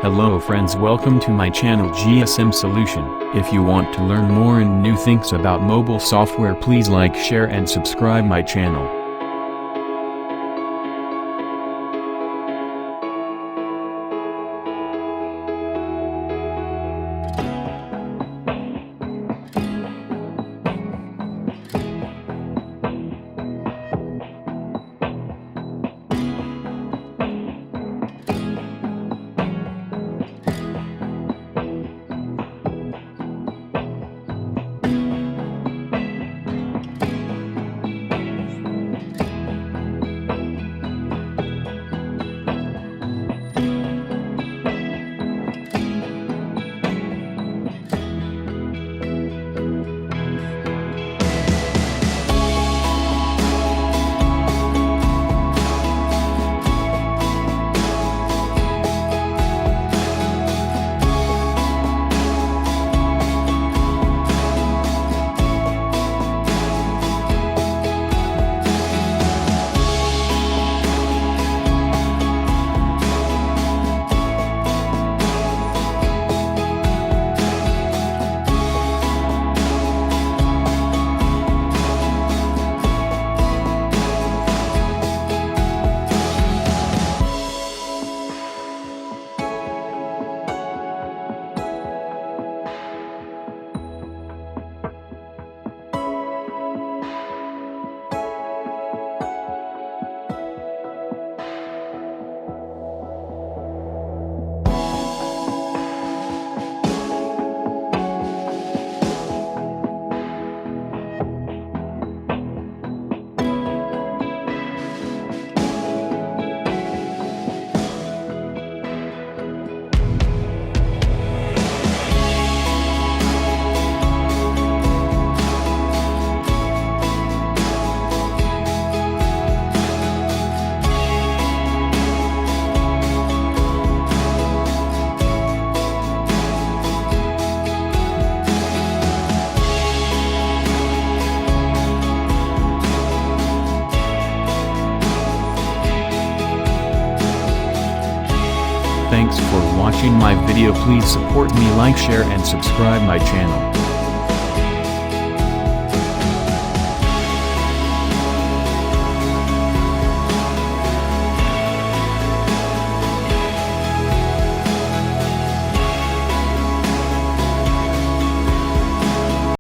Hello friends, welcome to my channel GSM Solution. If you want to learn more and new things about mobile software, please like, share and subscribe my channel. Thanks for watching my video. Please support me, like, share and subscribe my channel.